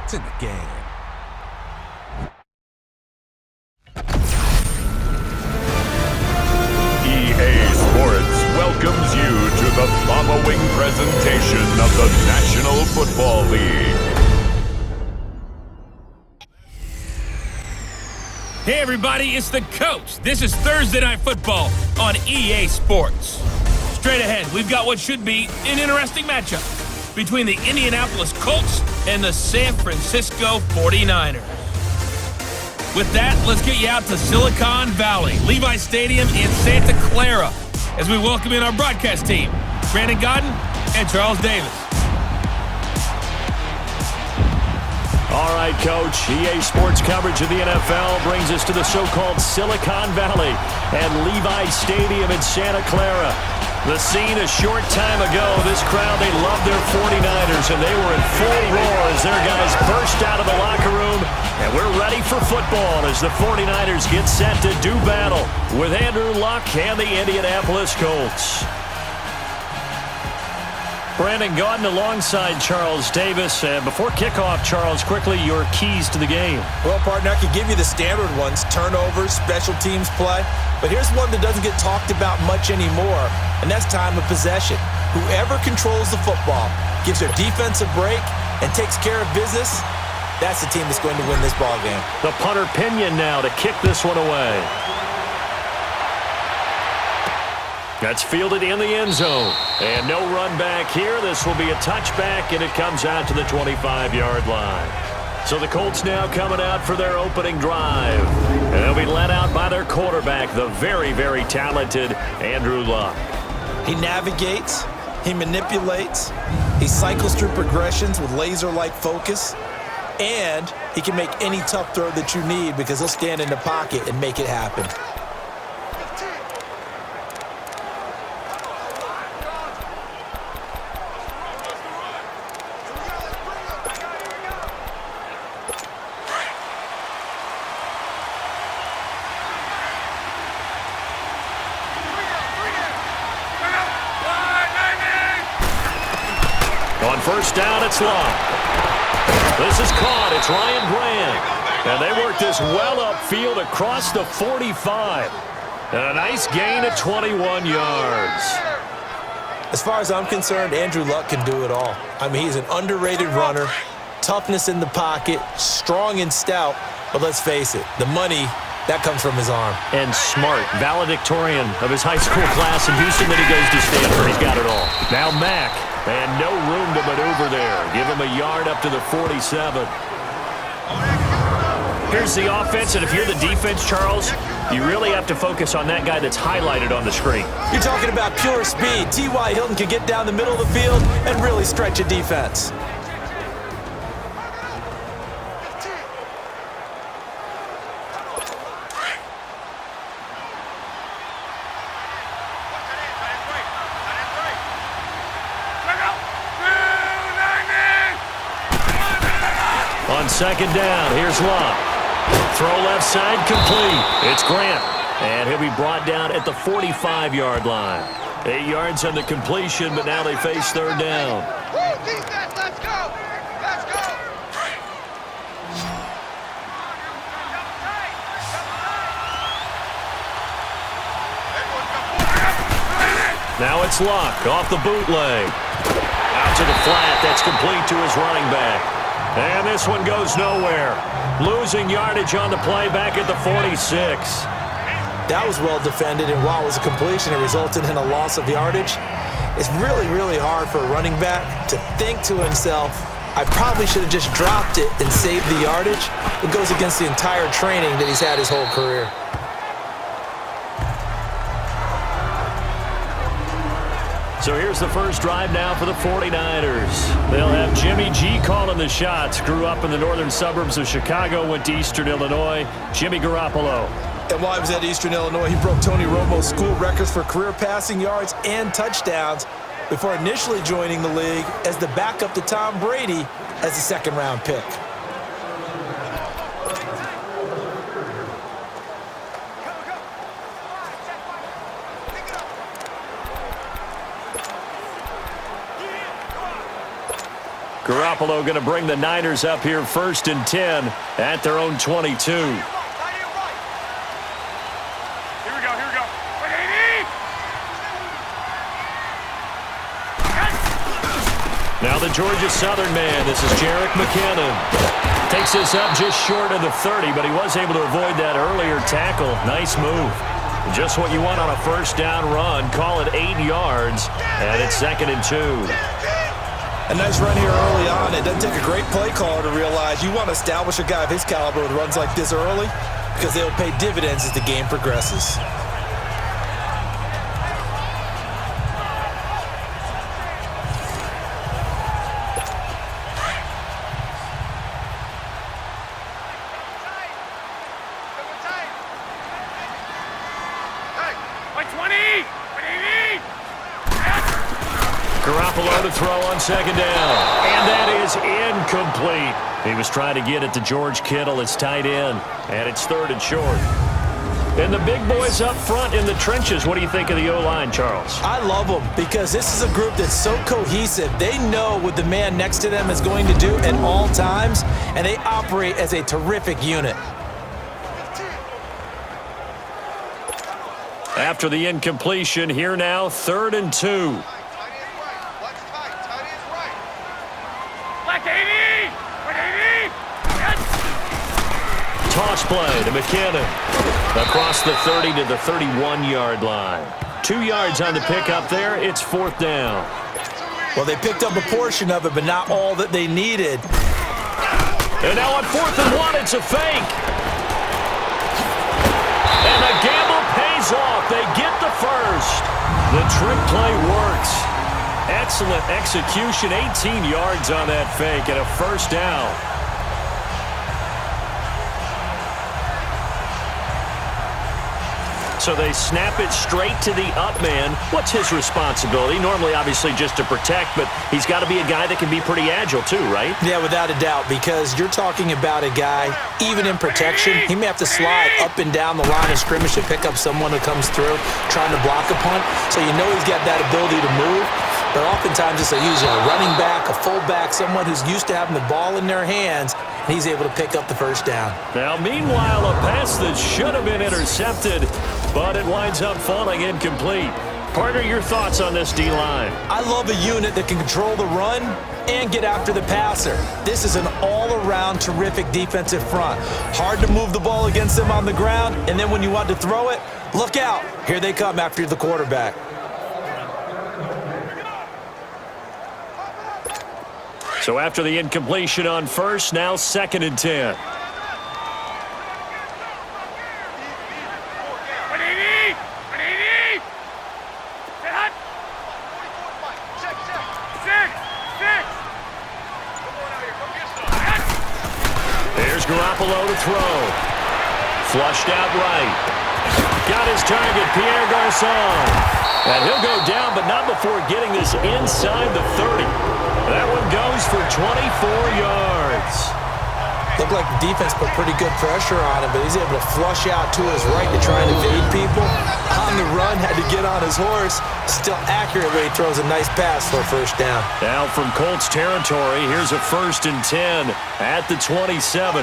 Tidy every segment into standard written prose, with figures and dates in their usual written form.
It's in the game. EA Sports welcomes you to the following presentation of the National Football League. Hey everybody, it's the coach. This is Thursday Night Football on EA Sports. Straight ahead, we've got what should be an interesting matchup between the Indianapolis Colts and the San Francisco 49ers. With that, let's get you out to Silicon Valley, Levi Stadium in Santa Clara, as we welcome in our broadcast team, Brandon Godden and Charles Davis. All right, Coach. EA Sports coverage of the NFL brings us to the so-called Silicon Valley and Levi Stadium in Santa Clara. The scene a short time ago, this crowd, they loved their 49ers, and they were in full roar as their guys burst out of the locker room. And we're ready for football as the 49ers get set to do battle with Andrew Luck and the Indianapolis Colts. Brandon Gaudin alongside Charles Davis. Before kickoff, Charles, quickly your keys to the game. Well, partner, I could give you the standard ones, turnovers, special teams play. But here's one that doesn't get talked about much anymore, and that's time of possession. Whoever controls the football, gives their defense a break, and takes care of business, that's the team that's going to win this ball game. The punter Pinion now to kick this one away. That's fielded in the end zone. And no run back here. This will be a touchback, and it comes out to the 25-yard line. So the Colts now coming out for their opening drive. And they'll be led out by their quarterback, the very, very talented Andrew Luck. He navigates. He manipulates. He cycles through progressions with laser-like focus. And he can make any tough throw that you need because he'll stand in the pocket and make it happen. On first down, it's Luck. This is caught. It's Ryan Grant. And they work this well upfield across the 45. And a nice gain of 21 yards. As far as I'm concerned, Andrew Luck can do it all. I mean, he's an underrated runner, toughness in the pocket, strong and stout. But let's face it, the money, that comes from his arm. And smart, valedictorian of his high school class in Houston. Then he goes to Stanford. He's got it all. Now Mack. And no room to maneuver there. Give him a yard up to the 47. Here's the offense, and if you're the defense, Charles, you really have to focus on that guy that's highlighted on the screen. You're talking about pure speed. T.Y. Hilton can get down the middle of the field and really stretch a defense. On second down, here's Luck. Throw left side, complete. It's Grant. And he'll be brought down at the 45-yard line. 8 yards on the completion, but now they face third down. Defense, let's go! Let's go! Now it's Luck off the bootleg. Out to the flat. That's complete to his running back. And this one goes nowhere. Losing yardage on the play back at the 46. That was well defended, and while it was a completion, it resulted in a loss of yardage. It's really, really hard for a running back to think to himself, I probably should have just dropped it and saved the yardage. It goes against the entire training that he's had his whole career. So here's the first drive now for the 49ers. They'll have Jimmy G calling the shots. Grew up in the northern suburbs of Chicago, went to Eastern Illinois. Jimmy Garoppolo. And while he was at Eastern Illinois, he broke Tony Romo's school records for career passing yards and touchdowns before initially joining the league as the backup to Tom Brady as a second-round pick. Garoppolo going to bring the Niners up here 1st and 10 at their own 22. Here we go. Now the Georgia Southern man. This is Jerick McKinnon. Takes this up just short of the 30, but he was able to avoid that earlier tackle. Nice move. Just what you want on a first down run. Call it 8 yards, and it's 2nd and 2. A nice run here early on. It doesn't take a great play caller to realize you want to establish a guy of his caliber with runs like this early because they'll pay dividends as the game progresses. Garoppolo to throw on 2nd down. And that is incomplete. He was trying to get it to George Kittle, his tight end. And it's 3rd and short. And the big boys up front in the trenches. What do you think of the O-line, Charles? I love them because this is a group that's so cohesive. They know what the man next to them is going to do at all times, and they operate as a terrific unit. After the incompletion, here now, 3rd and 2. Toss play to McKinnon. Across the 30 to the 31-yard line. 2 yards on the pickup there. It's 4th down. Well, they picked up a portion of it, but not all that they needed. And now on 4th and 1, it's a fake. And the gamble pays off. They get the first. The trick play works. Excellent execution. 18 yards on that fake and a first down. So they snap it straight to the up man. What's his responsibility? Normally, obviously, just to protect, but he's got to be a guy that can be pretty agile too, right? Yeah, without a doubt, because you're talking about a guy, even in protection, he may have to slide up and down the line of scrimmage to pick up someone who comes through trying to block a punt. So you know he's got that ability to move. But oftentimes it's usually a running back, a fullback, someone who's used to having the ball in their hands, and he's able to pick up the first down. Now, meanwhile, a pass that should have been intercepted, but it winds up falling incomplete. Partner, your thoughts on this D-line? I love a unit that can control the run and get after the passer. This is an all-around terrific defensive front. Hard to move the ball against them on the ground, and then when you want to throw it, look out. Here they come after the quarterback. So after the incompletion on first, now 2nd and 10. There's Garoppolo to throw. Flushed out right. Got his target, Pierre Garçon. And he'll go down, but not before getting this inside the 30. That one goes for 24 yards. Looked like the defense put pretty good pressure on him, but he's able to flush out to his right to try and evade people. On the run, had to get on his horse. Still accurately throws a nice pass for a first down. Now from Colts territory, here's a 1st and 10 at the 27.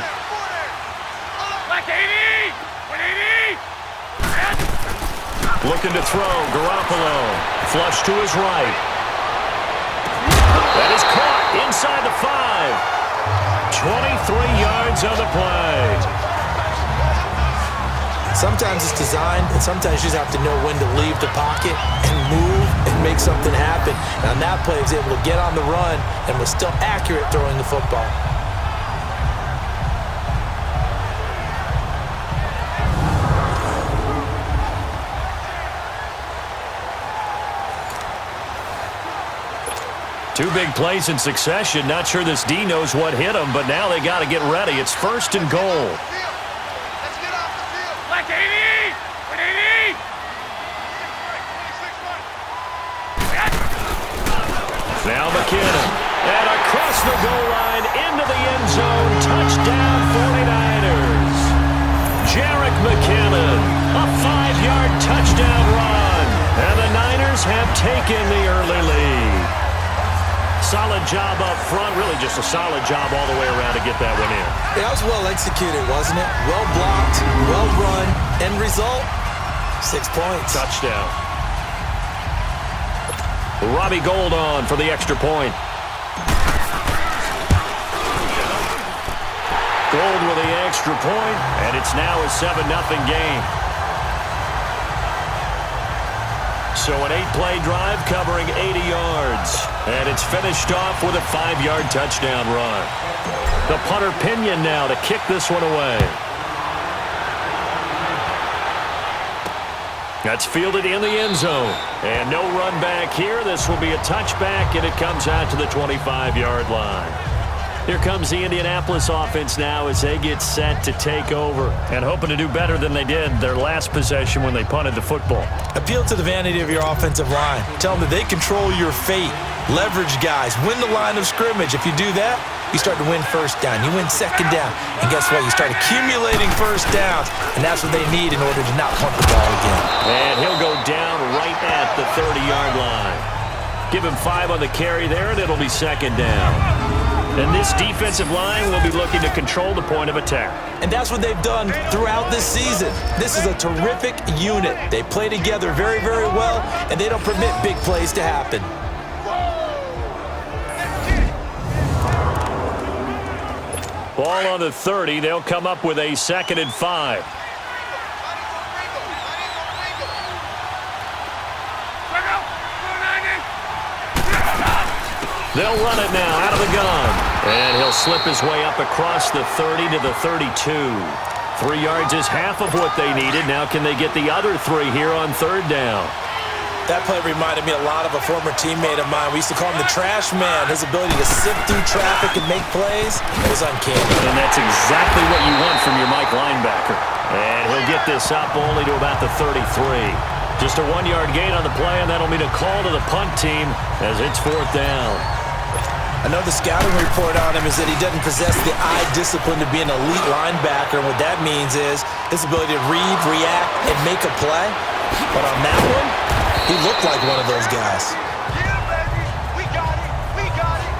Looking to throw, Garoppolo. Flush to his right. That is caught inside the 5. 23 yards on the play. Sometimes it's designed, and sometimes you just have to know when to leave the pocket and move and make something happen. And on that play, he was able to get on the run and was still accurate throwing the football. Two big plays in succession. Not sure this D knows what hit him, but now they got to get ready. It's 1st and goal. Let's get off the field. Black 80! Now McKinnon. And across the goal line into the end zone. Touchdown 49ers. Jerick McKinnon. A 5-yard touchdown run. And the Niners have taken the early lead. solid job up front. Really just a solid job all the way around to get that one in. Yeah, that was well executed, wasn't it? Well blocked, well run. End result, 6 points. Touchdown. Robbie Gould on for the extra point. Gould with the extra point, and it's now a 7-0 game. So an 8-play drive covering 80 yards. And it's finished off with a 5-yard touchdown run. The punter Pinion now to kick this one away. That's fielded in the end zone. And no run back here. This will be a touchback, and it comes out to the 25-yard line. Here comes the Indianapolis offense now as they get set to take over and hoping to do better than they did their last possession when they punted the football. Appeal to the vanity of your offensive line. Tell them that they control your fate. Leverage guys. Win the line of scrimmage. If you do that, you start to win first down. You win second down. And guess what? You start accumulating first downs. And that's what they need in order to not punt the ball again. And he'll go down right at the 30-yard line. Give him 5 on the carry there, and it'll be second down. And this defensive line will be looking to control the point of attack. And that's what they've done throughout this season. This is a terrific unit. They play together very, very well, and they don't permit big plays to happen. Ball on the 30. They'll come up with a 2nd and 5. They'll run it now out of the gun. And he'll slip his way up across the 30 to the 32. 3 yards is half of what they needed. Now can they get the other 3 here on 3rd down? That play reminded me a lot of a former teammate of mine. We used to call him the trash man. His ability to sift through traffic and make plays was uncanny. And that's exactly what you want from your Mike linebacker. And he'll get this up only to about the 33. Just a 1-yard gain on the play, and that'll mean a call to the punt team as it's 4th down. I know the scouting report on him is that he doesn't possess the eye discipline to be an elite linebacker, and what that means is his ability to read, react, and make a play. But on that one, he looked like one of those guys. Yeah, baby. We got it. We got it.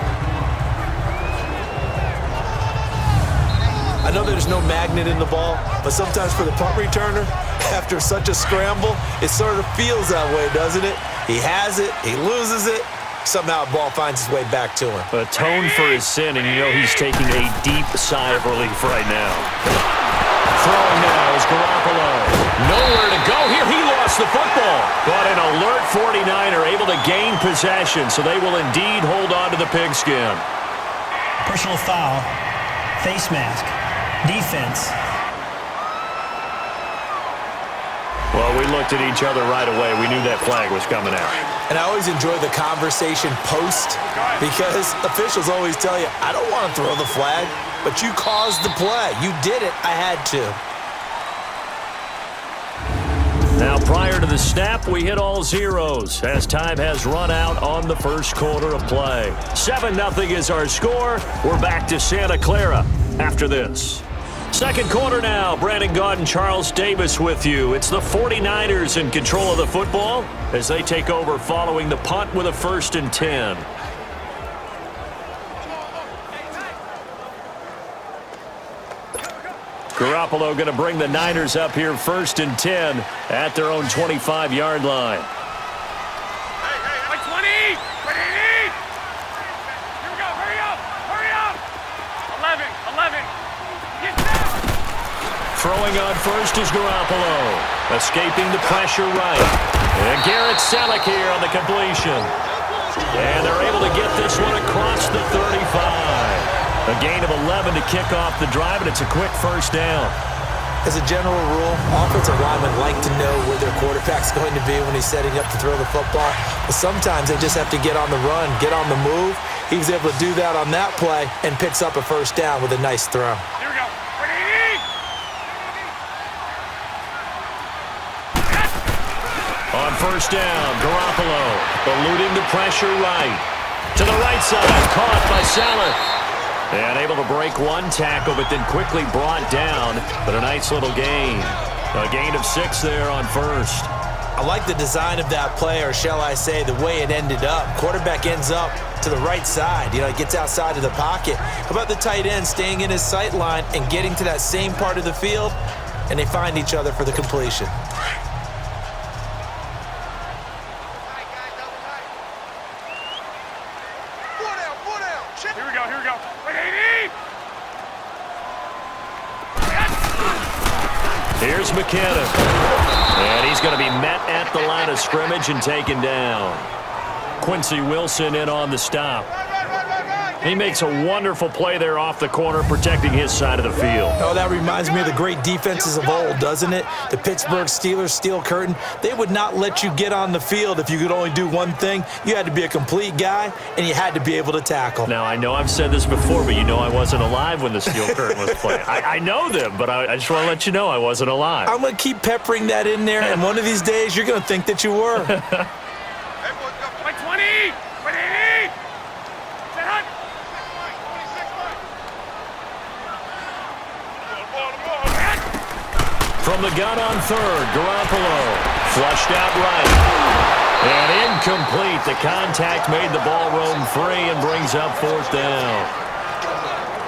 I know there's no magnet in the ball, but sometimes for the punt returner, after such a scramble, it sort of feels that way, doesn't it? He has it, he loses it, somehow the ball finds its way back to him. Atone for his sin, and you know he's taking a deep sigh of relief right now. Throwing now is Garoppolo. Nowhere to go here. He lost the football. But an alert 49er able to gain possession, so they will indeed hold on to the pigskin. Personal foul, face mask, defense. Well, we looked at each other right away. We knew that flag was coming out. And I always enjoy the conversation post because officials always tell you, I don't want to throw the flag, but you caused the play. You did it. I had to. Now, prior to the snap, we hit all zeros as time has run out on the first quarter of play. 7-0 is our score. We're back to Santa Clara after this. Second quarter now. Brandon Gaud and Charles Davis with you. It's the 49ers in control of the football as they take over following the punt with a 1st and 10. Garoppolo going to bring the Niners up here 1st and 10 at their own 25-yard line. Hey, 20! 20! Here we go. Hurry up! Hurry up! 11! Get down! Throwing on first is Garoppolo. Escaping the pressure right. And Garrett Selleck here on the completion. And they're able to get this one across the 35. A gain of 11 to kick off the drive, and it's a quick 1st down. As a general rule, offensive linemen like to know where their quarterback's going to be when he's setting up to throw the football. But sometimes they just have to get on the run, get on the move. He was able to do that on that play and picks up a 1st down with a nice throw. Here we go. On 1st down, Garoppolo eluding the pressure right. To the right side, caught by Saleh. And able to break one tackle, but then quickly brought down. But a nice little gain. A gain of 6 there on 1st. I like the design of that play, or shall I say the way it ended up. Quarterback ends up to the right side. He gets outside of the pocket. How about the tight end staying in his sight line and getting to that same part of the field, and they find each other for the completion. Here we go, here we go. Wait, AD! Here's McKinnon. And he's going to be met at the line of scrimmage and taken down. Quincy Wilson in on the stop. He makes a wonderful play there off the corner, protecting his side of the field. Oh, that reminds me of the great defenses of old, doesn't it? The Pittsburgh Steelers steel curtain. They would not let you get on the field if you could only do one thing. You had to be a complete guy, and you had to be able to tackle. Now, I know I've said this before, but you know I wasn't alive when the steel curtain was playing. I know them, but I just want to let you know I wasn't alive. I'm going to keep peppering that in there, and one of these days you're going to think that you were. Hey, boys, go. Wait, 20! Wait, AD! Set hunt! 26, From the gun on third, Garoppolo flushed out right. And incomplete. The contact made the ball roam free and brings up fourth down.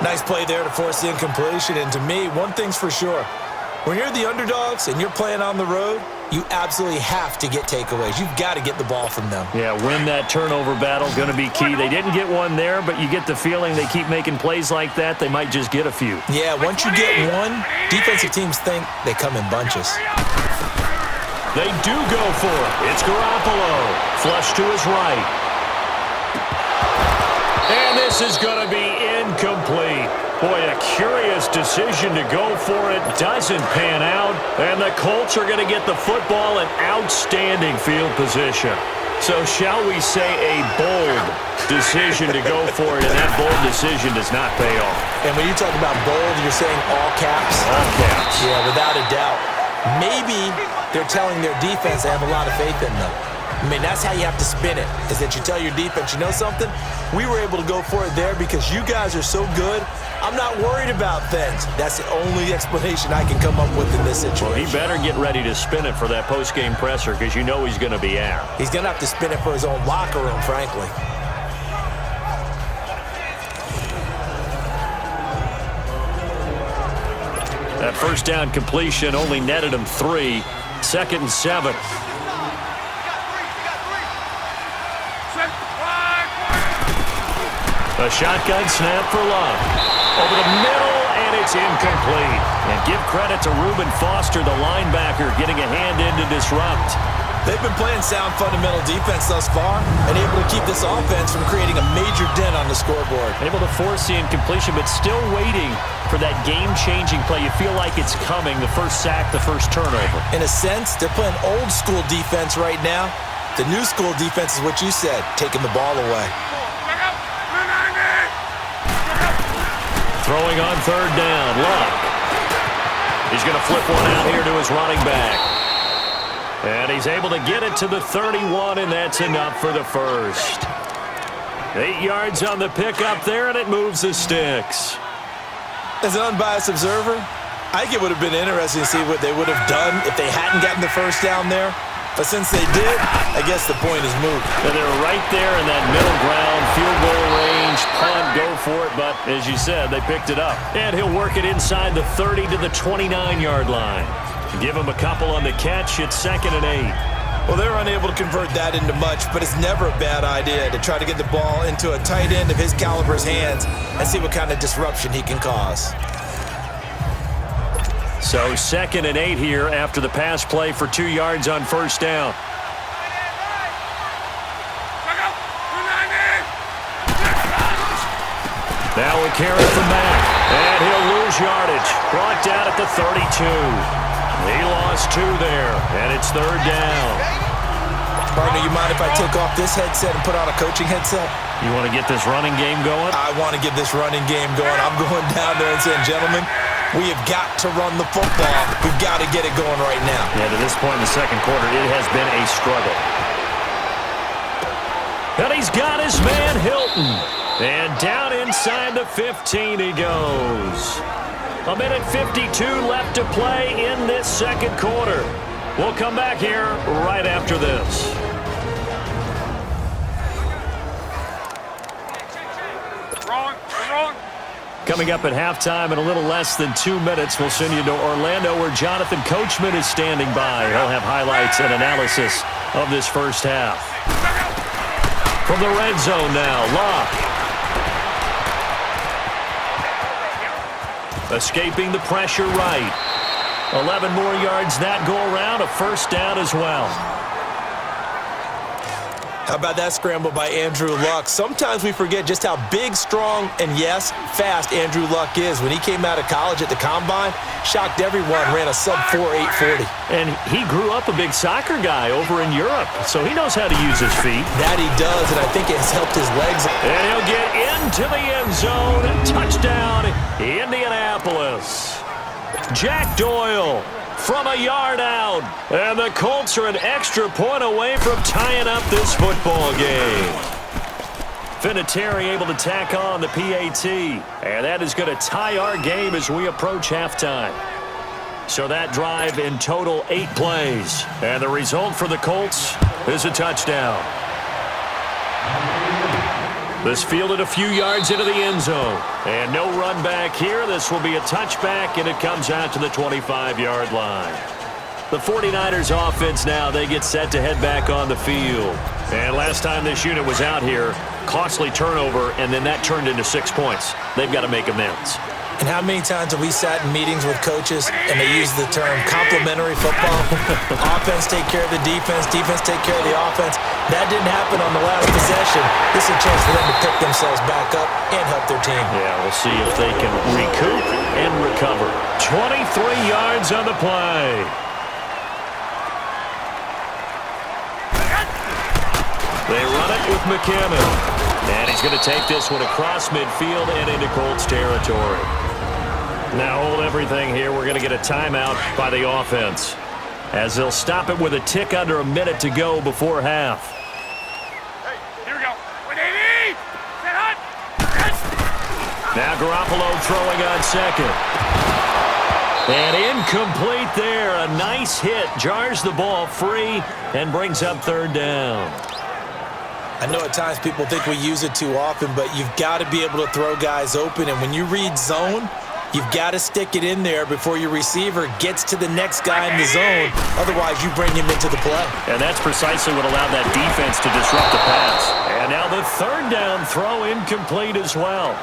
Nice play there to force the incompletion. And to me, one thing's for sure. When you're the underdogs and you're playing on the road, you absolutely have to get takeaways. You've got to get the ball from them. Yeah, win that turnover battle, going to be key. They didn't get one there, but you get the feeling they keep making plays like that, they might just get a few. Yeah, once you get one, defensive teams think they come in bunches. They do go for it. It's Garoppolo. Flush to his right. And this is going to be incomplete. Boy, a curious decision to go for it. Doesn't pan out. And the Colts are going to get the football in outstanding field position. So shall we say a bold decision to go for it, and that bold decision does not pay off. And when you talk about bold, you're saying all caps? All caps. Yeah, without a doubt. Maybe they're telling their defense they have a lot of faith in them. I mean, that's how you have to spin it, is that you tell your defense, you know something? We were able to go for it there because you guys are so good. I'm not worried about things. That's the only explanation I can come up with in this situation. Well, he better get ready to spin it for that post-game presser because you know he's going to be out. He's going to have to spin it for his own locker room, frankly. That first down completion only netted him 3. 2nd and 7. A shotgun snap for Love. Over the middle, and it's incomplete. And give credit to Reuben Foster, the linebacker, getting a hand in to disrupt. They've been playing sound fundamental defense thus far and able to keep this offense from creating a major dent on the scoreboard. Able to force the incompletion, but still waiting for that game-changing play. You feel like it's coming, the first sack, the first turnover. In a sense, they're playing old-school defense right now. The new school defense is what you said, taking the ball away. Throwing on third down, Luck. He's going to flip one out here to his running back. And he's able to get it to the 31, and that's enough for the first. 8 yards on the pickup there, and it moves the sticks. As an unbiased observer, I think it would have been interesting to see what they would have done if they hadn't gotten the first down there. But since they did, I guess the point is moot. And they're right there in that middle ground, field goal range, punt, go for it. But as you said, they picked it up. And he'll work it inside the 30 to the 29-yard line. Give him a couple on the catch. It's 2nd and 8. Well, they're unable to convert that into much, but it's never a bad idea to try to get the ball into a tight end of his caliber's hands and see what kind of disruption he can cause. So 2nd and 8 here after the pass play for 2 yards on first down. Now we carry it from back, and he'll lose yardage. Brought down at the 32. He lost 2 there, and it's 3rd down. Partner, you mind if I take off this headset and put on a coaching headset? You want to get this running game going? I want to get this running game going. I'm going down there and saying, gentlemen, we have got to run the football. We've got to get it going right now. Yeah, to this point in the second quarter, it has been a struggle. And he's got his man Hilton. And down inside the 15 he goes. 1:52 left to play in this second quarter. We'll come back here right after this. Wrong. Wrong. Coming up at halftime in a little less than 2 minutes, we'll send you to Orlando where Jonathan Coachman is standing by. He'll have highlights and analysis of this first half. From the red zone now, Locke. Escaping the pressure right. 11 more yards that go around, a first down as well. How about that scramble by Andrew Luck? Sometimes we forget just how big, strong, and yes, fast Andrew Luck is. When he came out of college at the Combine, shocked everyone, ran a sub-4 840. And he grew up a big soccer guy over in Europe, so he knows how to use his feet. That he does, and I think it has helped his legs. And he'll get into the end zone. Touchdown, Indianapolis. Jack Doyle from a yard out. And the Colts are an extra point away from tying up this football game. Vinatieri able to tack on the PAT. And that is going to tie our game as we approach halftime. So that drive in total 8 plays. And the result for the Colts is a touchdown. This fielded a few yards into the end zone. And no run back here. This will be a touchback, and it comes out to the 25-yard line. The 49ers offense now, they get set to head back on the field. And last time this unit was out here, costly turnover, and then that turned into 6 points. They've got to make amends. And how many times have we sat in meetings with coaches and they use the term complementary football? Offense take care of the defense, defense take care of the offense. That didn't happen on the last possession. This is a chance for them to pick themselves back up and help their team. Yeah, we'll see if they can recoup and recover. 23 yards on the play. They run it with McKinnon. And he's going to take this one across midfield and into Colts territory. Now hold everything here. We're going to get a timeout by the offense, as they'll stop it with a tick under a minute to go before half. Hey, here we go. 180. Set hot. Now Garoppolo throwing on second. And incomplete there. A nice hit. Jars the ball free and brings up third down. I know at times people think we use it too often, but you've got to be able to throw guys open. And when you read zone, you've got to stick it in there before your receiver gets to the next guy in the zone. Otherwise, you bring him into the play. And that's precisely what allowed that defense to disrupt the pass. And now the third down throw incomplete as well.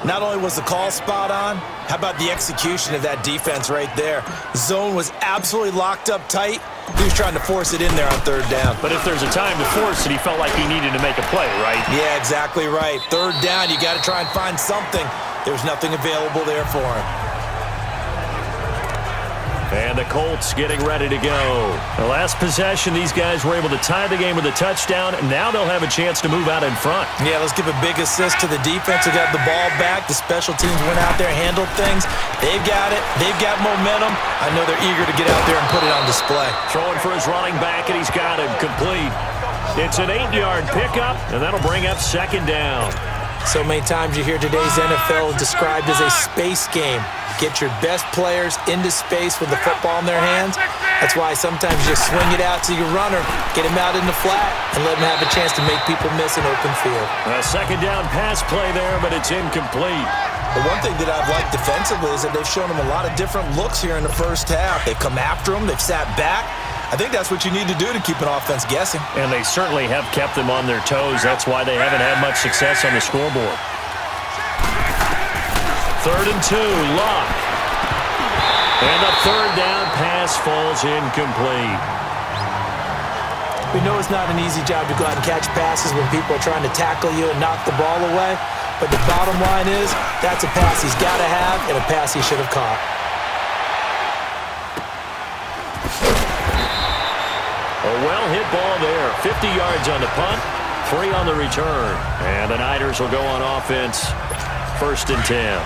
Not only was the call spot on, how about the execution of that defense right there? Zone was absolutely locked up tight. He was trying to force it in there on third down. But if there's a time to force it, he felt like he needed to make a play, right? Yeah, exactly right. Third down, you got to try and find something. There's nothing available there for him. And the Colts getting ready to go. The last possession, these guys were able to tie the game with a touchdown, and now they'll have a chance to move out in front. Yeah, let's give a big assist to the defense who got the ball back. The special teams went out there, handled things. They've got it. They've got momentum. I know they're eager to get out there and put it on display. Throwing for his running back, and he's got him complete. It's an 8-yard pickup, and that'll bring up second down. So many times you hear today's NFL described as a space game. Get your best players into space with the football in their hands. That's why sometimes you just swing it out to your runner, get him out in the flat, and let him have a chance to make people miss an open field. A second down pass play there, but it's incomplete. The one thing that I've liked defensively is that they've shown him a lot of different looks here in the first half. They've come after him. They've sat back. I think that's what you need to do to keep an offense guessing. And they certainly have kept them on their toes. That's why they haven't had much success on the scoreboard. 3rd and 2, Luck. And the third down pass falls incomplete. We know it's not an easy job to go out and catch passes when people are trying to tackle you and knock the ball away. But the bottom line is, that's a pass he's got to have and a pass he should have caught. A well-hit ball there. 50 yards on the punt, 3 on the return. And the Niners will go on offense, 1st and 10.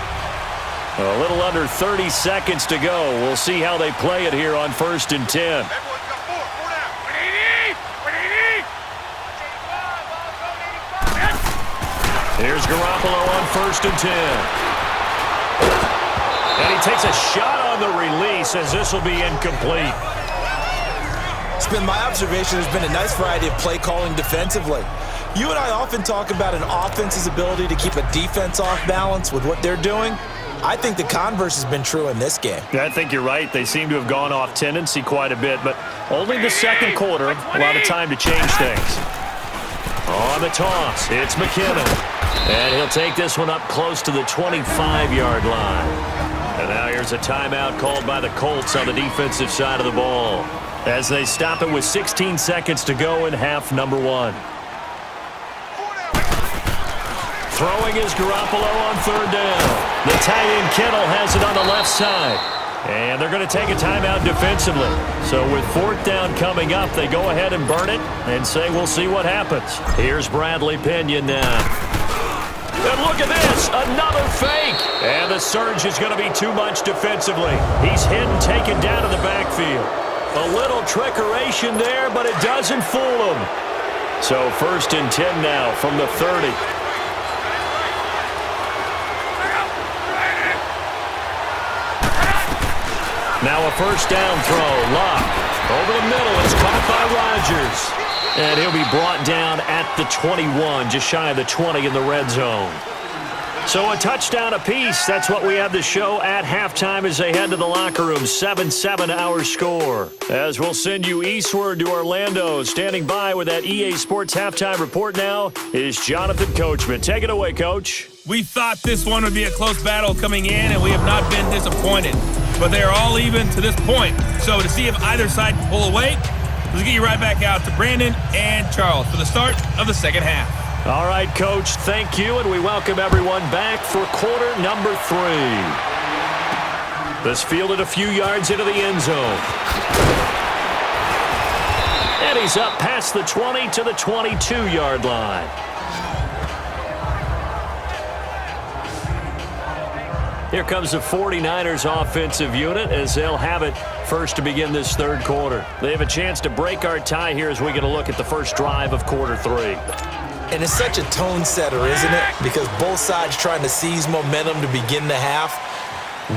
A little under 30 seconds to go. We'll see how they play it here on 1st and 10. Everyone's got 4 down. 180. 180. Here's Garoppolo on 1st and 10. And he takes a shot on the release as this will be incomplete. It's been my observation there's been a nice variety of play calling defensively. You and I often talk about an offense's ability to keep a defense off balance with what they're doing. I think the converse has been true in this game. Yeah, I think you're right. They seem to have gone off tendency quite a bit, but only the second quarter, a lot of time to change things. On the toss, it's McKinnon. And he'll take this one up close to the 25-yard line. And now here's a timeout called by the Colts on the defensive side of the ball, as they stop it with 16 seconds to go in half number one. Throwing is Garoppolo on third down. The tight end Kittle has it on the left side. And they're going to take a timeout defensively. So with fourth down coming up, they go ahead and burn it and say we'll see what happens. Here's Bradley Pinion now. And look at this, another fake. And the surge is going to be too much defensively. He's hit and taken down to the backfield. A little trickeration there, but it doesn't fool him. So 1st and 10 now from the 30. Now a first down throw. Luck over the middle. It's caught by Rodgers. And he'll be brought down at the 21, just shy of the 20 in the red zone. So a touchdown apiece. That's what we have to show at halftime as they head to the locker room. 7-7 our score. As we'll send you eastward to Orlando. Standing by with that EA Sports halftime report now is Jonathan Coachman. Take it away, Coach. We thought this one would be a close battle coming in, and we have not been disappointed. But they are all even to this point. So to see if either side can pull away, let's get you right back out to Brandon and Charles for the start of the second half. All right, Coach, thank you, and we welcome everyone back for quarter number 3. This fielded a few yards into the end zone. And he's up past the 20 to the 22-yard line. Here comes the 49ers offensive unit as they'll have it first to begin this third quarter. They have a chance to break our tie here as we get a look at the first drive of quarter 3. And it's such a tone setter, isn't it? Because both sides trying to seize momentum to begin the half.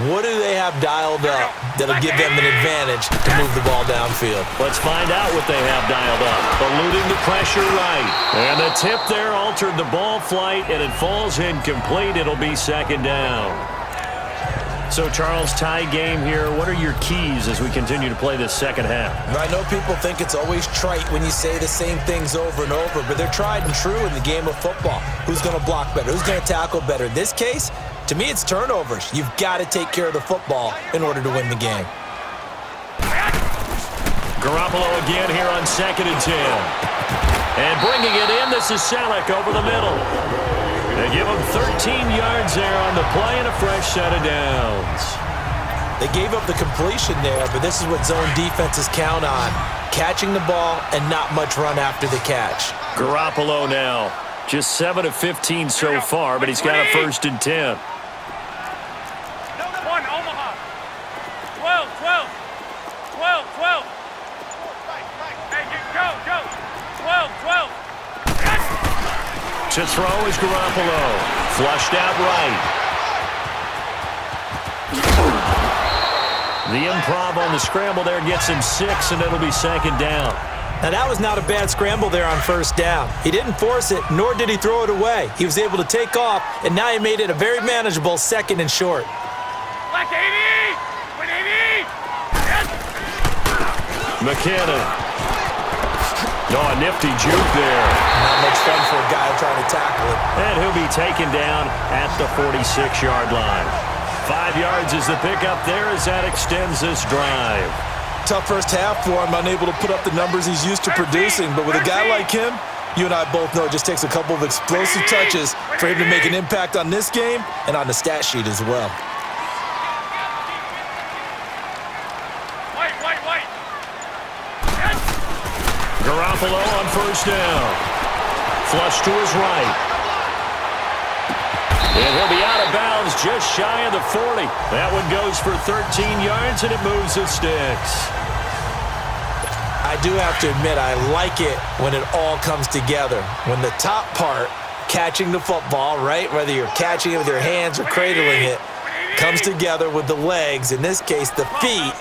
What do they have dialed up that'll give them an advantage to move the ball downfield? Let's find out what they have dialed up. Eluding the pressure right. And the tip there altered the ball flight, and it falls incomplete. It'll be second down. So, Charles, tie game here. What are your keys as we continue to play this second half? I know people think it's always trite when you say the same things over and over, but they're tried and true in the game of football. Who's going to block better? Who's going to tackle better? In this case, to me, it's turnovers. You've got to take care of the football in order to win the game. Garoppolo again here on 2nd and 10. And bringing it in, this is Selleck over the middle. They give him 13 yards there on the play and a fresh set of downs. They gave up the completion there, but this is what zone defenses count on. Catching the ball and not much run after the catch. Garoppolo now. Just 7 of 15 so far, but he's got a 1st and 10. 1, Omaha. 12, 12. 12, 12. Hey, go. 12, 12. To throw is Garoppolo. Flushed out right. The improv on the scramble there gets him 6, and it'll be second down. Now, that was not a bad scramble there on first down. He didn't force it, nor did he throw it away. He was able to take off, and now he made it a very manageable 2nd and short. Black 80! 180! Yes! McKinnon. Oh, a nifty juke there. Not much fun for a guy trying to tackle it. And he'll be taken down at the 46-yard line. 5 yards is the pickup there as that extends this drive. Tough first half for him, unable to put up the numbers he's used to producing. But with a guy like him, you and I both know it just takes a couple of explosive touches for him to make an impact on this game and on the stat sheet as well. White. Garoppolo on first down. Flush to his right. And he'll be out of bounds just shy of the 40. That one goes for 13 yards, and it moves the sticks. I do have to admit, I like it when it all comes together. When the top part, catching the football, right, whether you're catching it with your hands or cradling it, comes together with the legs, in this case the feet,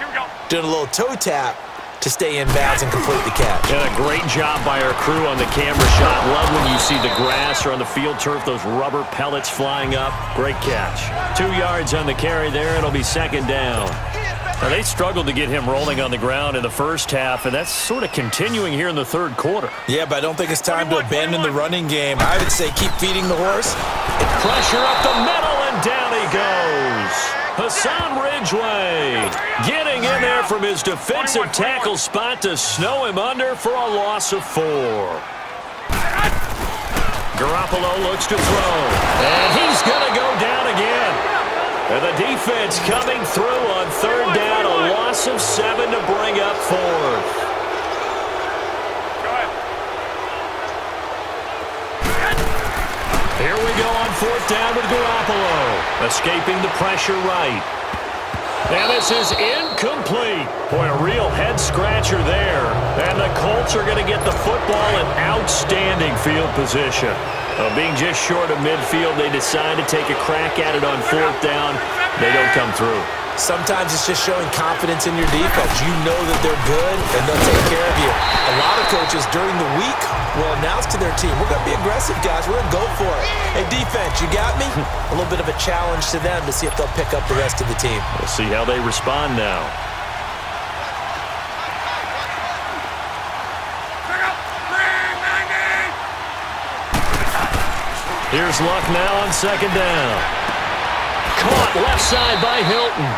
doing a little toe tap to stay in bounds and complete the catch. And a great job by our crew on the camera shot. Love when you see the grass or on the field turf, those rubber pellets flying up. Great catch. 2 yards on the carry there. It'll be second down. Now, they struggled to get him rolling on the ground in the first half, and that's sort of continuing here in the third quarter. Yeah, but I don't think it's time to abandon the running game. I would say keep feeding the horse. Pressure up the middle, and down he goes. Hassan Ridgeway getting in there from his defensive tackle spot to snow him under for a loss of 4. Garoppolo looks to throw, and he's going to go down again. And the defense coming through on third down, a loss of 7 to bring up 4th. Here we go on fourth down with Garoppolo, escaping the pressure right. And this is incomplete. Boy, a real head-scratcher there. And the Colts are going to get the football in outstanding field position. Being just short of midfield, they decide to take a crack at it on fourth down. They don't come through. Sometimes it's just showing confidence in your defense. You know that they're good, and they'll take care of you. A lot of coaches during the week will announce to their team, we're going to be aggressive, guys. We're going to go for it. Hey, defense, you got me? A little bit of a challenge to them to see if they'll pick up the rest of the team. We'll see how they respond now. Here's Luck now on second down. Caught left side by Hilton.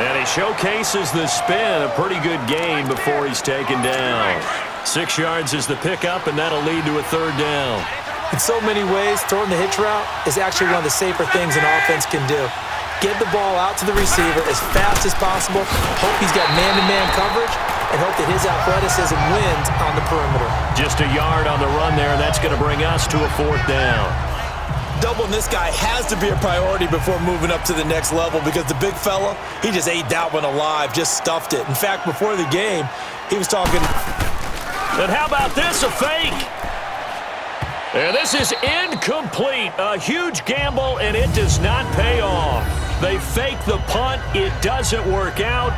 And he showcases the spin. A pretty good gain before he's taken down. 6 yards is the pickup, and that'll lead to a third down. In so many ways, throwing the hitch route is actually one of the safer things an offense can do. Get the ball out to the receiver as fast as possible, hope he's got man-to-man coverage, and hope that his athleticism wins on the perimeter. Just a yard on the run there. That's going to bring us to a fourth down. Doubling this guy has to be a priority before moving up to the next level because the big fella, he just ate that one alive, just stuffed it. In fact, before the game, he was talking. And how about this, a fake? And this is incomplete. A huge gamble, and it does not pay off. They fake the punt. It doesn't work out.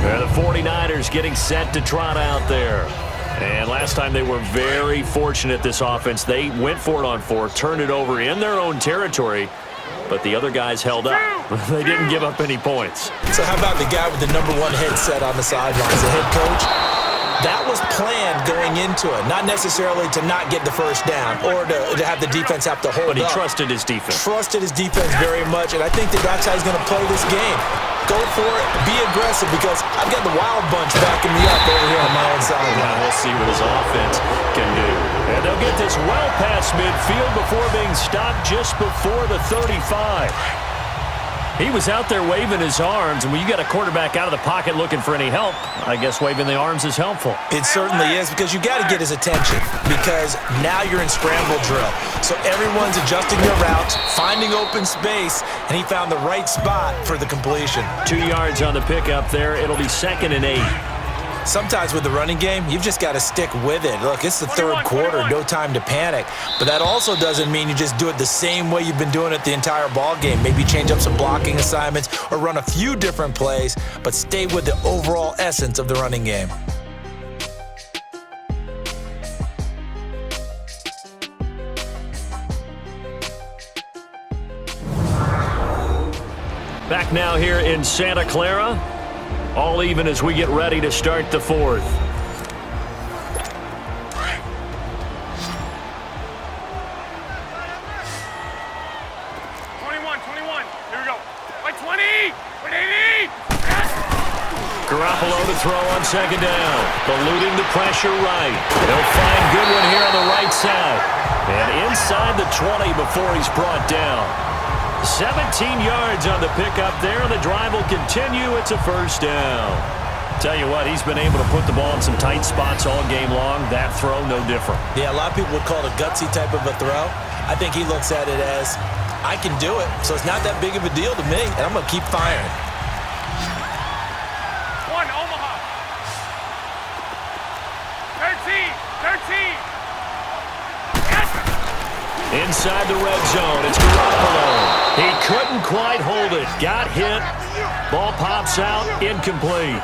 And the 49ers getting set to trot out there. And last time they were very fortunate, this offense. They went for it on 4, turned it over in their own territory, but the other guys held up. They didn't give up any points. So how about the guy with the #1 headset on the sidelines, the head coach? That was planned going into it, not necessarily to not get the first down or to have the defense have to hold up. But he trusted his defense. Trusted his defense very much, and I think that's how he's going to play this game. Go for it, be aggressive, because I've got the wild bunch backing me up over here on my own side. Yeah, we'll see what his offense can do. And they'll get this well past midfield before being stopped just before the 35. He was out there waving his arms, and when you got a quarterback out of the pocket looking for any help, I guess waving the arms is helpful. It certainly is, because you got to get his attention, because now you're in scramble drill. So everyone's adjusting their routes, finding open space, and he found the right spot for the completion. 2 yards on the pickup there. It'll be 2nd and 8. Sometimes with the running game, you've just got to stick with it. Look, it's the third quarter, no time to panic. But that also doesn't mean you just do it the same way you've been doing it the entire ball game. Maybe change up some blocking assignments or run a few different plays, but stay with the overall essence of the running game. Back now here in Santa Clara. All even as we get ready to start the fourth. 21. Here we go. Like 20. 180. Garoppolo to throw on second down. Eluding the pressure right. They'll find Goodwin here on the right side. And inside the 20 before he's brought down. 17 yards on the pickup there, and the drive will continue. It's a first down. Tell you what, he's been able to put the ball in some tight spots all game long. That throw, no different. Yeah, a lot of people would call it a gutsy type of a throw. I think he looks at it as, I can do it, so it's not that big of a deal to me, and I'm going to keep firing. One, Omaha. 13. Inside the red zone, it's Garoppolo. He couldn't quite hold it. Got hit. Ball pops out. Incomplete.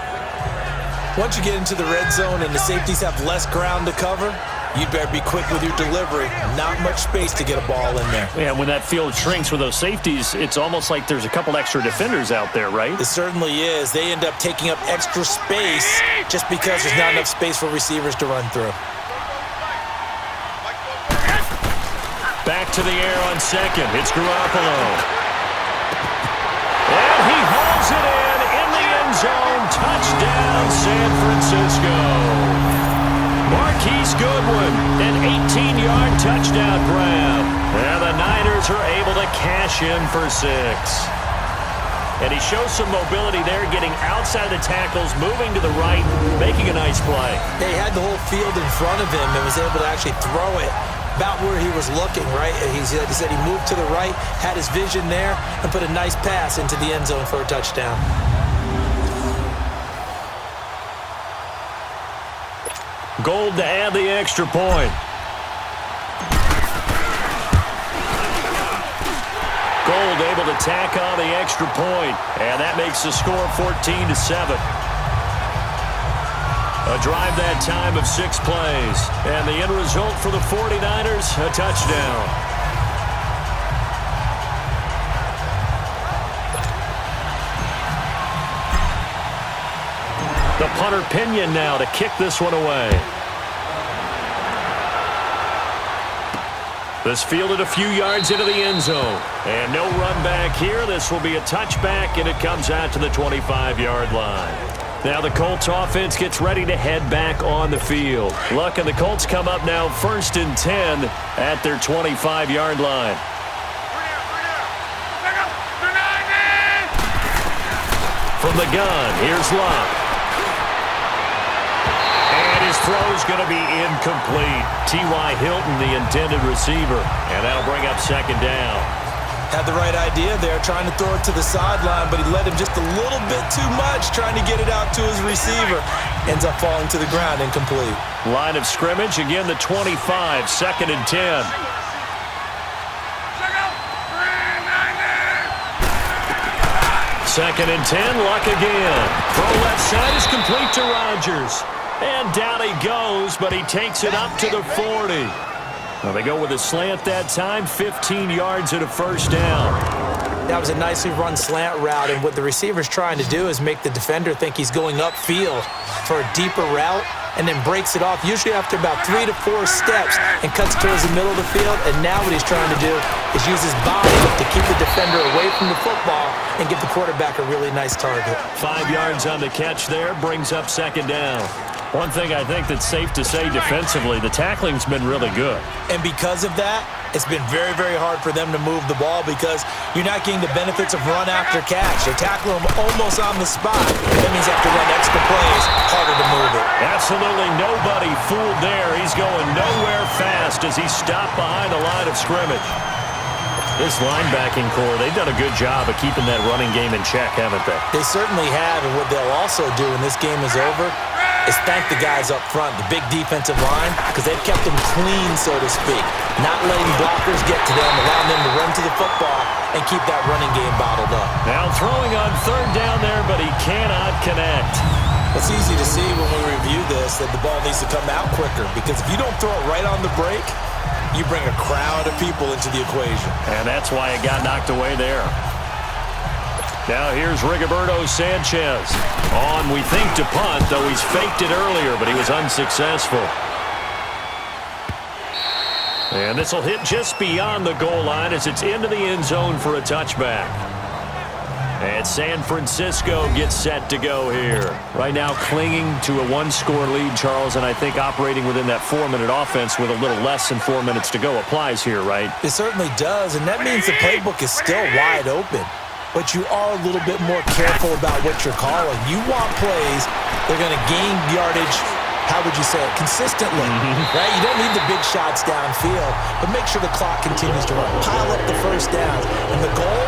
Once you get into the red zone and the safeties have less ground to cover, you'd better be quick with your delivery. Not much space to get a ball in there. Yeah, when that field shrinks with those safeties, it's almost like there's a couple extra defenders out there, right? It certainly is. They end up taking up extra space just because there's not enough space for receivers to run through. Back to the air on second. It's Garoppolo. And he hauls it in the end zone. Touchdown, San Francisco. Marquise Goodwin, an 18-yard touchdown grab. And the Niners are able to cash in for 6. And he shows some mobility there, getting outside the tackles, moving to the right, making a nice play. He had the whole field in front of him and was able to actually throw it about where he was looking, right? He said he moved to the right, had his vision there, and put a nice pass into the end zone for a touchdown. Gold to add the extra point. Gold able to tack on the extra point, and that makes the score 14-7. A drive that time of 6 plays, and the end result for the 49ers, a touchdown. The punter Pinion now to kick this one away. This fielded a few yards into the end zone. And no run back here. This will be a touchback, and it comes out to the 25-yard line. Now the Colts offense gets ready to head back on the field. Luck and the Colts come up now 1st and 10 at their 25-yard line. From the gun, here's Luck. His throw's going to be incomplete. T.Y. Hilton, the intended receiver, and that'll bring up 2nd down. Had the right idea there, trying to throw it to the sideline, but he led him just a little bit too much, trying to get it out to his receiver. Ends up falling to the ground, incomplete. Line of scrimmage, again the 25, 2nd and 10. Second and 10, Luck again. Throw left side is complete to Rodgers. And down he goes, but he takes it up to the 40. Well, they go with a slant that time, 15 yards and a 1st down. That was a nicely run slant route, and what the receiver's trying to do is make the defender think he's going upfield for a deeper route, and then breaks it off, usually after about 3 to 4 steps, and cuts towards the middle of the field. And now what he's trying to do is use his body to keep the defender away from the football and give the quarterback a really nice target. 5 yards on the catch there, brings up 2nd down. One thing I think that's safe to say defensively, the tackling's been really good. And because of that, it's been very, very hard for them to move the ball because you're not getting the benefits of run after catch. They tackle him almost on the spot. That means they have to run extra plays, harder to move it. Absolutely nobody fooled there. He's going nowhere fast as he stopped behind the line of scrimmage. This linebacking core, they've done a good job of keeping that running game in check, haven't they? They certainly have, and what they'll also do when this game is over is thank the guys up front, the big defensive line, because they've kept them clean, so to speak. Not letting blockers get to them, allowing them to run to the football and keep that running game bottled up. Now throwing on 3rd down there, but he cannot connect. It's easy to see when we review this that the ball needs to come out quicker, because if you don't throw it right on the break, you bring a crowd of people into the equation. And that's why it got knocked away there. Now here's Rigoberto Sanchez. On, we think, to punt, though he's faked it earlier, but he was unsuccessful. And this will hit just beyond the goal line as it's into the end zone for a touchback. And San Francisco gets set to go here. Right now clinging to a 1-score lead, Charles, and I think operating within that 4-minute offense with a little less than 4 minutes to go applies here, right? It certainly does, and that means the playbook is still wide open. But you are a little bit more careful about what you're calling. You want plays that are going to gain yardage, how would you say it, consistently, right? You don't need the big shots downfield, but make sure the clock continues to run. Pile up the 1st downs. And the goal,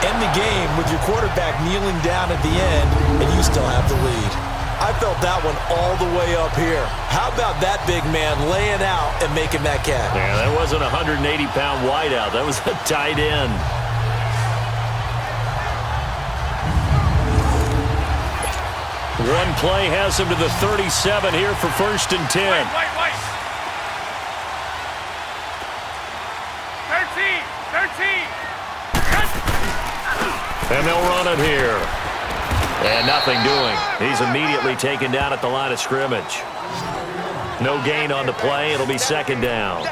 end the game with your quarterback kneeling down at the end, and you still have the lead. I felt that one all the way up here. How about that big man laying out and making that catch? Yeah, that wasn't a 180-pound wideout. That was a tight end. One play has him to the 37 here for 1st and 10. Wait. 13. And they'll run it here. And nothing doing. He's immediately taken down at the line of scrimmage. No gain on the play. It'll be 2nd down.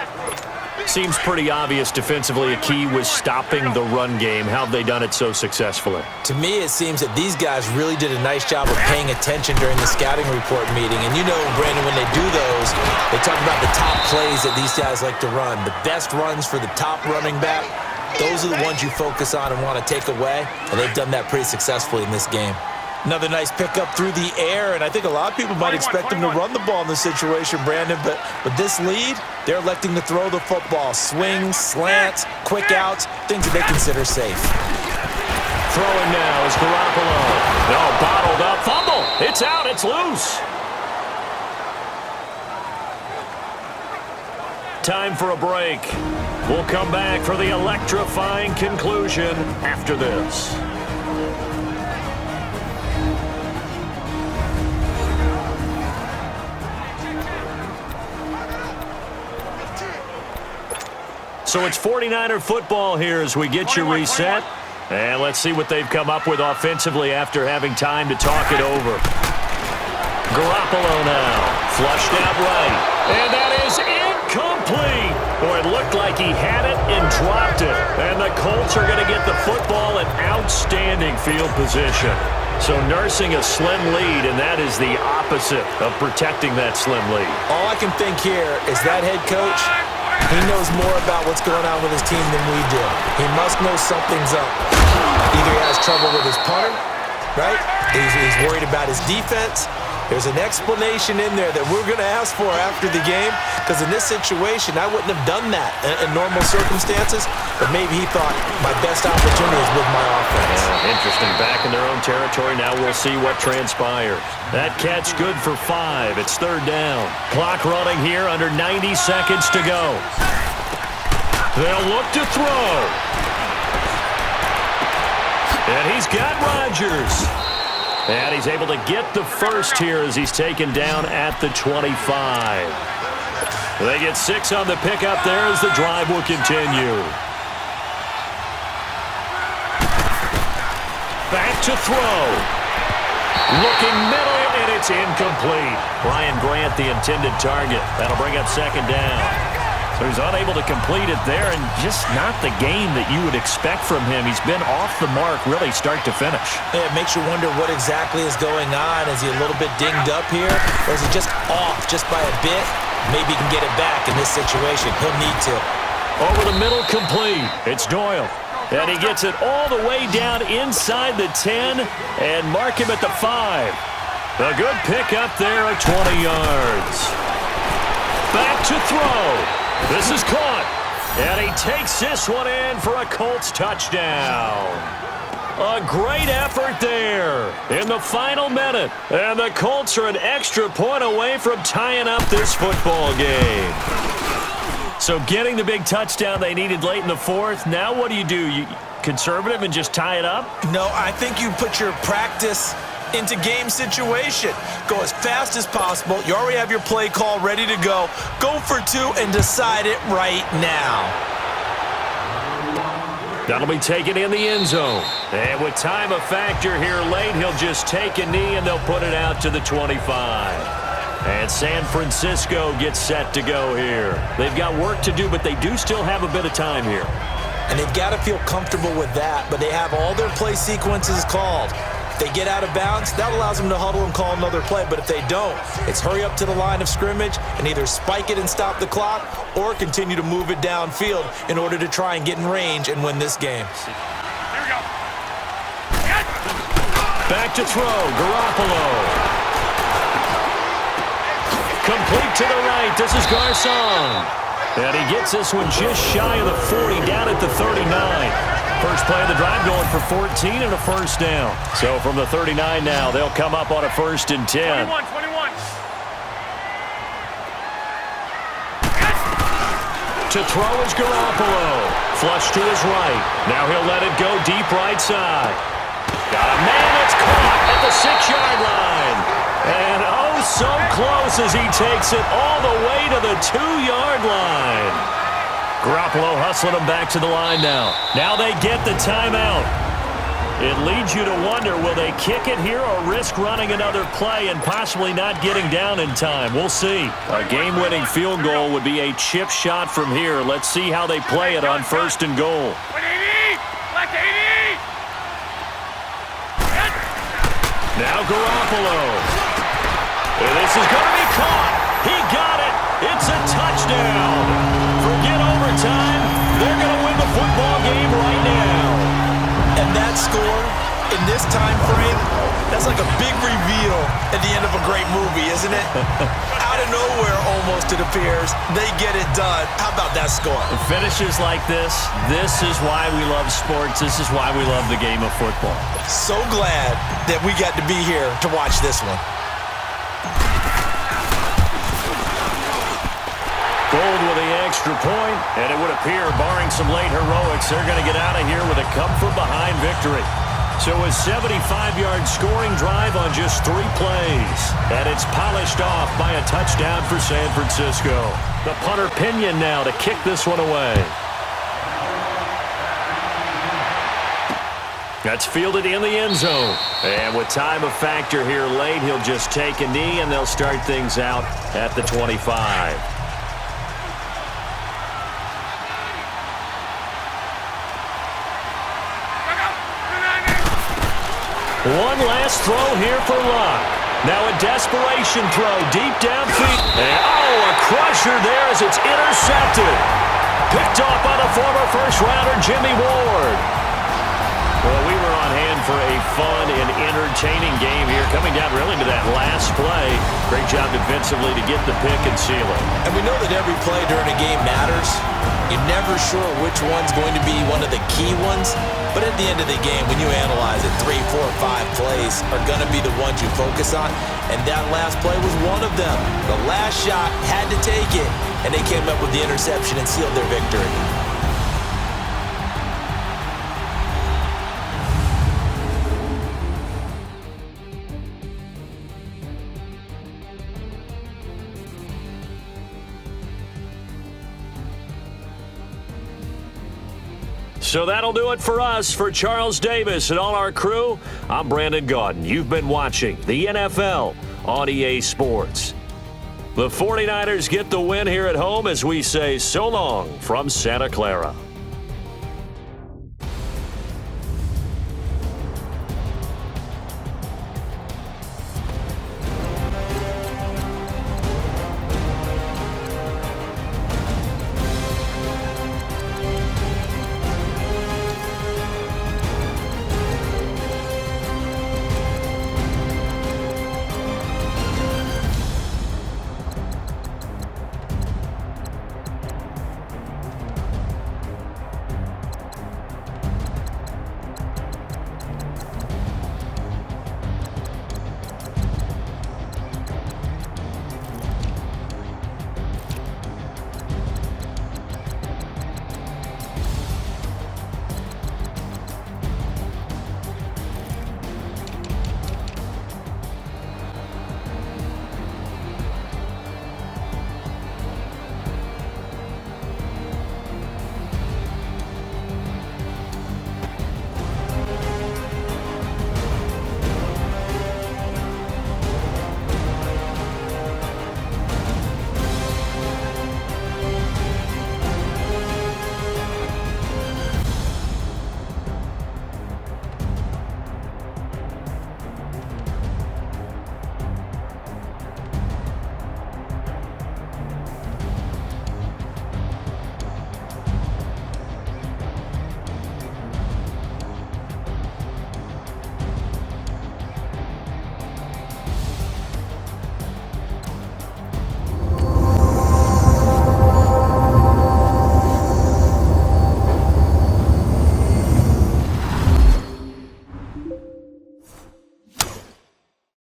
Seems pretty obvious defensively a key was stopping the run game. How have they done it so successfully? To me, it seems that these guys really did a nice job of paying attention during the scouting report meeting. And you know, Brandon, when they do those, they talk about the top plays that these guys like to run. The best runs for the top running back, those are the ones you focus on and want to take away. And they've done that pretty successfully in this game. Another nice pickup through the air, and I think a lot of people might expect them to run the ball in this situation, Brandon, but with this lead, they're electing to throw the football. Swings, slants, quick outs, things that they consider safe. Throwing now is Garoppolo. No, bottled up. Fumble. It's out. It's loose. Time for a break. We'll come back for the electrifying conclusion after this. So it's 49er football here as we get you reset. And let's see what they've come up with offensively after having time to talk it over. Garoppolo now. Flushed out right. And that is incomplete. Boy, it looked like he had it and dropped it. And the Colts are going to get the football in outstanding field position. So nursing a slim lead, and that is the opposite of protecting that slim lead. All I can think here is that head coach, he knows more about what's going on with his team than we do. He must know something's up. Either he has trouble with his punter, right? He's worried about his defense. There's an explanation in there that we're going to ask for after the game, because in this situation, I wouldn't have done that in normal circumstances, but maybe he thought my best opportunity is with my offense. Interesting. Back in their own territory. Now we'll see what transpires. That catch good for 5. It's 3rd down. Clock running here under 90 seconds to go. They'll look to throw. And he's got Rodgers. And he's able to get the first here as he's taken down at the 25. They get 6 on the pickup there as the drive will continue. Back to throw. Looking middle, and it's incomplete. Brian Grant, the intended target. That'll bring up 2nd down. So he's unable to complete it there, and just not the game that you would expect from him. He's been off the mark really start to finish. Yeah, it makes you wonder what exactly is going on. Is he a little bit dinged up here, or is he just off just by a bit? Maybe he can get it back in this situation. He'll need to. Over the middle, complete. It's Doyle. And he gets it all the way down inside the 10 and mark him at the 5. A good pickup there at 20 yards. Back to throw. This is caught. And he takes this one in for a Colts touchdown. A great effort there in the final minute. And the Colts are an extra point away from tying up this football game. So getting the big touchdown they needed late in the 4th. Now what do? You conservative and just tie it up? No, I think you put your practice into game situation. Go as fast as possible. You already have your play call ready to go. Go for 2 and decide it right now. That'll be taken in the end zone. And with time a factor here late, he'll just take a knee and they'll put it out to the 25. And San Francisco gets set to go here. They've got work to do, but they do still have a bit of time here. And they've got to feel comfortable with that, but they have all their play sequences called. If they get out of bounds, that allows them to huddle and call another play, but if they don't, it's hurry up to the line of scrimmage and either spike it and stop the clock or continue to move it downfield in order to try and get in range and win this game. Here we go. Back to throw, Garoppolo. Complete to the right, this is Garcon. And he gets this one just shy of the 40, down at the 39. First play of the drive going for 14 and a first down. So from the 39 now, they'll come up on a 1st and 10. 21. To throw is Garoppolo. Flush to his right. Now he'll let it go deep right side. Got a man that's caught at the 6-yard line. And oh, so close as he takes it all the way to the 2-yard line. Garoppolo hustling him back to the line now. Now they get the timeout. It leads you to wonder, will they kick it here or risk running another play and possibly not getting down in time? We'll see. A game-winning field goal would be a chip shot from here. Let's see how they play it on 1st and goal. Now Garoppolo. This is going to be caught. He got it. It's a touchdown. Forget overtime. They're going to win the football game right now. And that score, in this time frame, that's like a big reveal at the end of a great movie, isn't it? Out of nowhere, almost, it appears. They get it done. How about that score? Finishes like this is why we love sports. This is why we love the game of football. So glad that we got to be here to watch this one. Gold with the extra point, and it would appear, barring some late heroics, they're going to get out of here with a come-from-behind victory. So a 75-yard scoring drive on just 3 plays, and it's polished off by a touchdown for San Francisco. The punter Pinion now to kick this one away. That's fielded in the end zone. And with time of factor here late, he'll just take a knee, and they'll start things out at the 25. One last throw here for Luck. Now a desperation throw deep downfield. And a crusher there as it's intercepted. Picked off by the former first-rounder Jimmy Ward. Well, we were on hand for a fun and entertaining game here, coming down really to that last play. Great job defensively to get the pick and seal it. And we know that every play during a game matters. You're never sure which one's going to be one of the key ones. But at the end of the game, when you analyze it, 3, 4, 5 plays are going to be the ones you focus on. And that last play was one of them. The last shot had to take it, and they came up with the interception and sealed their victory. So that'll do it for us. For Charles Davis and all our crew, I'm Brandon Gaudin. You've been watching the NFL on EA Sports. The 49ers get the win here at home as we say so long from Santa Clara.